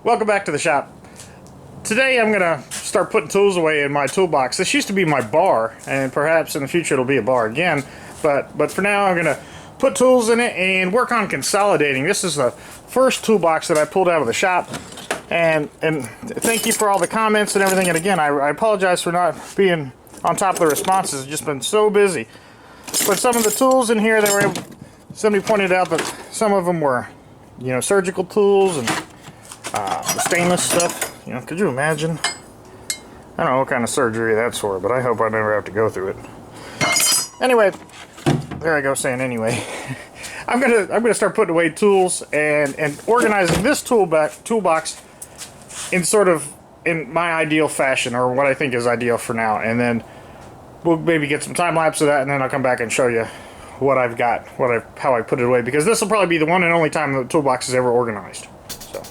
Welcome back to the shop. Today I'm gonna start putting tools away in my toolbox. This used to be my bar, and perhaps in the future it'll be a bar again, but for now I'm gonna put tools in it and work on consolidating. This is the first toolbox that I pulled out of the shop, and thank you for all the comments and everything. And again, I apologize for not being on top of the responses. I've just been so busy. But some of the tools in here, somebody pointed out that some of them were, surgical tools and the stainless stuff. Could you imagine? I don't know what kind of surgery that's for, but I hope I never have to go through it. Anyway, there I go saying anyway. I'm gonna start putting away tools and organizing this toolbox in my ideal fashion, or what I think is ideal for now, and then we'll maybe get some time lapse of that, and then I'll come back and show you what I've got, how I put it away, because this will probably be the one and only time the toolbox is ever organized. So.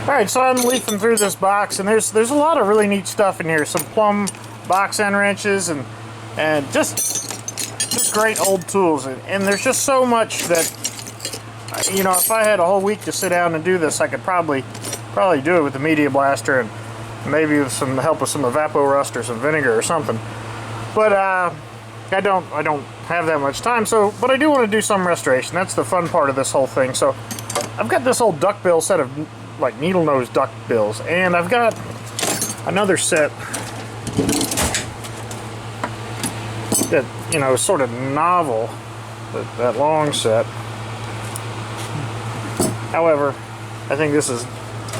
Alright, so I'm leafing through this box, and there's a lot of really neat stuff in here. Some plumb box end wrenches and just great old tools. And there's just so much that, if I had a whole week to sit down and do this, I could probably do it with the Media Blaster and maybe with some help with some Evapor-Rust or some vinegar or something. But I don't have that much time. But I do want to do some restoration. That's the fun part of this whole thing. So I've got this old duckbill set of like needle nose duck bills, and I've got another set that is sort of novel, that long set. However, I think this is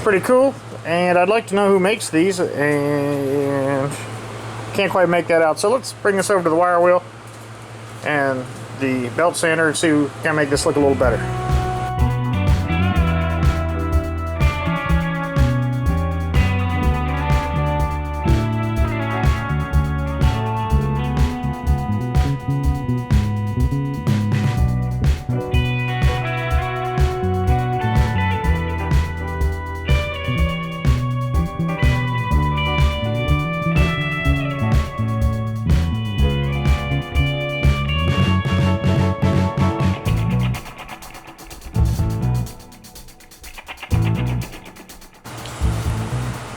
pretty cool, and I'd like to know who makes these, and can't quite make that out. So let's bring this over to the wire wheel and the belt sander and see who can make this look a little better.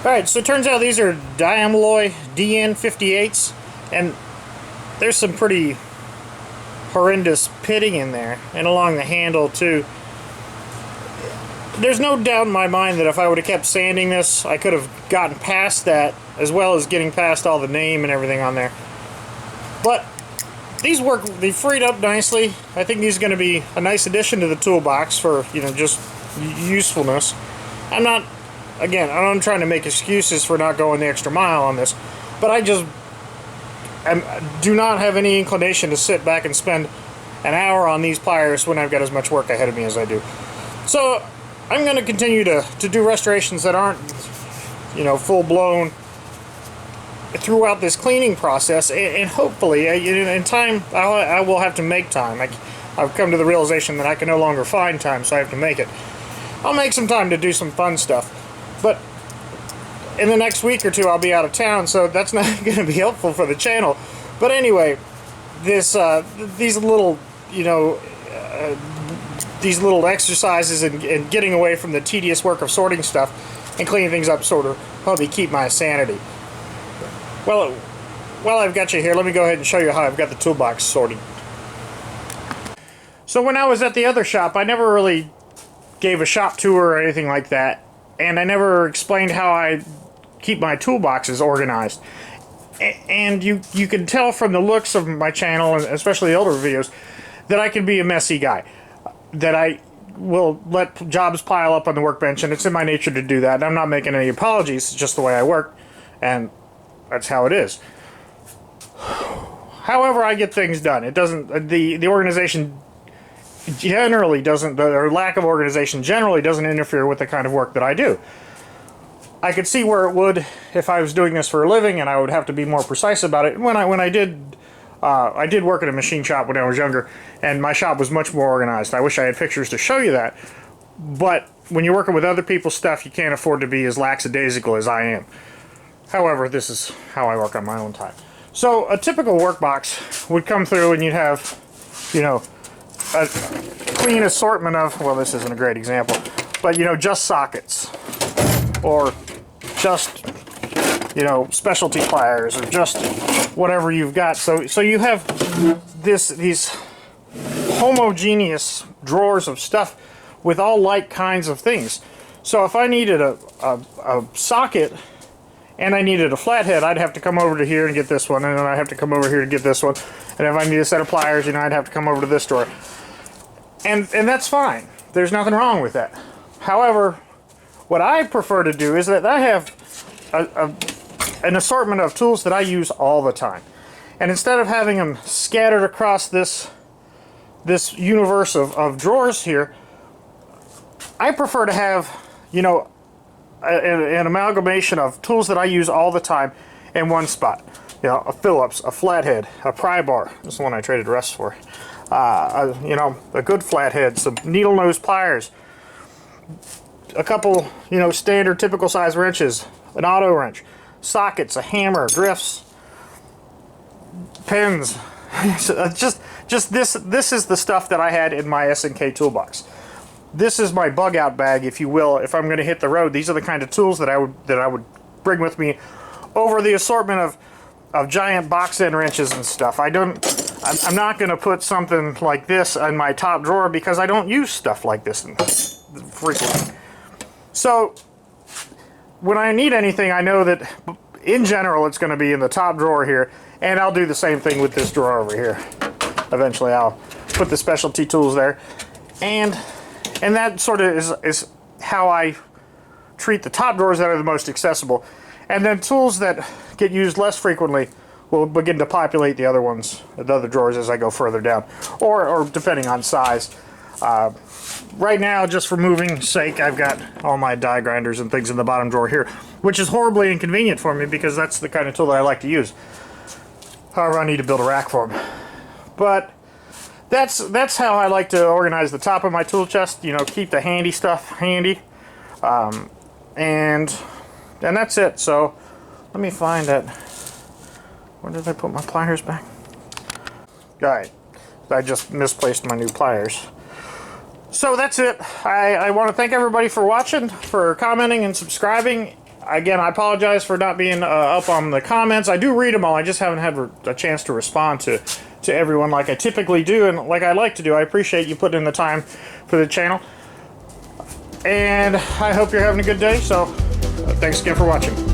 Alright, so it turns out these are diamaloy DN58s, and there's some pretty horrendous pitting in there, and along the handle too. There's no doubt in my mind that if I would have kept sanding this, I could have gotten past that, as well as getting past all the name and everything on there. But these work, they freed up nicely. I think these are going to be a nice addition to the toolbox for, just usefulness. Again, I'm trying to make excuses for not going the extra mile on this, but I do not have any inclination to sit back and spend an hour on these pliers when I've got as much work ahead of me as I do. So I'm going to continue to do restorations that aren't, full-blown throughout this cleaning process, and hopefully, in time, I will have to make time. I've come to the realization that I can no longer find time, so I have to make it. I'll make some time to do some fun stuff. But in the next week or two, I'll be out of town, so that's not going to be helpful for the channel. But anyway, these little exercises and getting away from the tedious work of sorting stuff and cleaning things up sort of help me keep my sanity. Well, while I've got you here, let me go ahead and show you how I've got the toolbox sorted. So when I was at the other shop, I never really gave a shop tour or anything like that. And I never explained how I keep my toolboxes organized. And you can tell from the looks of my channel, and especially the older videos, that I can be a messy guy. That I will let jobs pile up on the workbench, and it's in my nature to do that. And I'm not making any apologies, it's just the way I work, and that's how it is. However, I get things done. It doesn't, the organization generally doesn't, or lack of organization generally doesn't interfere with the kind of work that I do. I could see where it would if I was doing this for a living, and I would have to be more precise about it. When I did work at a machine shop when I was younger, and my shop was much more organized. I wish I had pictures to show you that. But when you're working with other people's stuff, you can't afford to be as lackadaisical as I am. However, this is how I work on my own time. So a typical workbox would come through, and you'd have, you know, a clean assortment of, well, this isn't a great example, but, you know, just sockets, or just, you know, specialty pliers, or just whatever you've got. So you have these homogeneous drawers of stuff with all like kinds of things. So if I needed a socket and I needed a flathead, I'd have to come over to here and get this one, and then I'd have to come over here to get this one. And if I need a set of pliers, you know, I'd have to come over to this drawer. And that's fine. There's nothing wrong with that. However, what I prefer to do is that I have an assortment of tools that I use all the time. And instead of having them scattered across this universe of drawers here, I prefer to have, you know, an amalgamation of tools that I use all the time in one spot. You know, a Phillips, a flathead, a pry bar. This is the one I traded Russ for. You know, a good flathead, some needle nose pliers, a couple, you know, standard typical size wrenches, an auto wrench, sockets, a hammer, drifts, pens. just this is the stuff that I had in my S&K toolbox. This is my bug out bag, if you will. If I'm going to hit the road, these are the kind of tools that I would bring with me over the assortment of giant box end wrenches and stuff. I'm not going to put something like this in my top drawer because I don't use stuff like this frequently. So when I need anything, I know that in general it's going to be in the top drawer here, and I'll do the same thing with this drawer over here. Eventually I'll put the specialty tools there, and that sort of is how I treat the top drawers that are the most accessible. And then tools that get used less frequently will begin to populate the other ones, the other drawers, as I go further down, or depending on size. Right now, just for moving sake, I've got all my die grinders and things in the bottom drawer here, which is horribly inconvenient for me because that's the kind of tool that I like to use. However, I need to build a rack for them. But that's how I like to organize the top of my tool chest. You know, keep the handy stuff handy, and that's it. So let me find that. Where did I put my pliers back? Alright, I just misplaced my new pliers. So that's it. I want to thank everybody for watching, for commenting and subscribing. Again, I apologize for not being up on the comments. I do read them all. I just haven't had a chance to respond to everyone like I typically do and like I like to do. I appreciate you putting in the time for the channel. And I hope you're having a good day. So thanks again for watching.